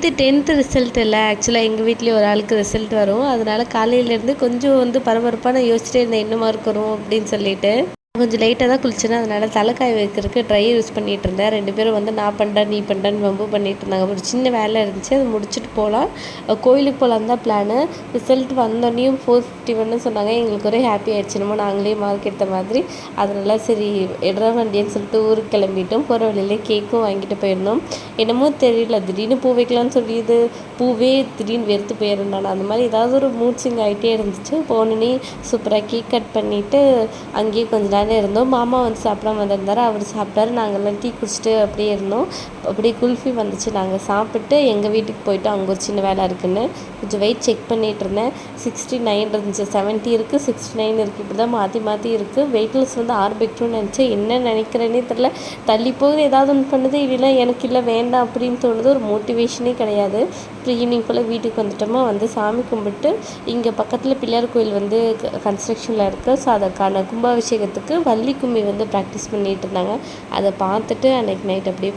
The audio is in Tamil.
நேற்று 10th ரிசல்ட் இல்லை, ஆக்சுவலாக எங்கள் வீட்லேயே ஒரு ஆளுக்கு ரிசல்ட் வரும். அதனால் காலையிலேருந்து கொஞ்சம் பரபரப்பாக நான் யோசிச்சிட்டே இருந்தேன் என்ன மார்க் வரும் அப்படின்னு சொல்லிட்டு. கொஞ்சம் லேட்டாக தான் குளிச்சேன், அதனால் தலைக்காய வைக்கிறதுக்கு ட்ரையர் யூஸ் பண்ணிகிட்டு இருந்தேன். 2 பேரும் நான் பண்ணுறேன் நீ பண்ணுறேன்னு வம்பு பண்ணிகிட்டு இருந்தாங்க. ஒரு சின்ன வேலை இருந்துச்சு, அதை முடிச்சுட்டு போகலாம், கோயிலுக்கு போகலான்னு தான் பிளானு. ரிசல்ட் வந்தோடனையும் 451 சொன்னாங்க. எங்களுக்கு ஒரே ஹாப்பி ஆகிடுச்சு, என்னமோ நாங்களே மார்க் எடுத்த மாதிரி. அதனால் சரி எடுற வண்டின்னு சொல்லிட்டு ஊருக்கு கிளம்பிட்டோம். போகிற வழியிலே கேக்கும் வாங்கிட்டு போயிருந்தோம். என்னமோ தெரியல, திடீர்னு பூ வைக்கலான்னு சொல்லியது பூவே திடீர்னு வெறுத்து போயிருந்தேன். அந்த மாதிரி ஏதாவது ஒரு மூட் ஸ்விங் ஆகிட்டே இருந்துச்சு. போனோன்னே சூப்பராக கேக் கட் பண்ணிவிட்டு அங்கேயே கொஞ்ச நேரம் இருந்தோம். மாமா சாப்பிடாம வந்திருந்தார், அவர் சாப்பிட்டாரு. நாங்கள்லாம் டீ குடிச்சிட்டு அப்படியே இருந்தோம். அப்படியே குல்ஃபி வந்துச்சு, நாங்கள் சாப்பிட்டு எங்கள் வீட்டுக்கு போயிட்டோம். அங்கே ஒரு சின்ன வேலை இருக்குதுன்னு கொஞ்சம் வெயிட் செக் பண்ணிகிட்டு இருந்தேன். 69 இருந்துச்சு, 70 இருக்குது, 69 இருக்குது, இப்படி தான் மாற்றி மாற்றி இருக்குது. வெயிட்லெஸ் 6 பெட்ரோன்னு நினச்சேன். என்ன நினைக்கிறேன்னே தெரில. தள்ளி போகுது, ஏதாவது ஒன்று பண்ணுது, இல்லைன்னா எனக்கு இல்லை வேண்டாம் அப்படின்னு தோணுது. ஒரு மோட்டிவேஷனே கிடையாது. அப்புறம் ஈவினிங் போல் வீட்டுக்கு வந்துட்டோமா, சாமி கும்பிட்டு இங்கே பக்கத்தில் பிள்ளையார் கோயில் கன்ஸ்ட்ரக்ஷனில் இருக்குது. ஸோ அதற்கான கும்பாபிஷேகத்துக்கு வள்ளி கும்மி ப்ராக்டிஸ் பண்ணிகிட்டு இருந்தாங்க. அதை பார்த்துட்டு அன்றைக்கி நைட் அப்படியே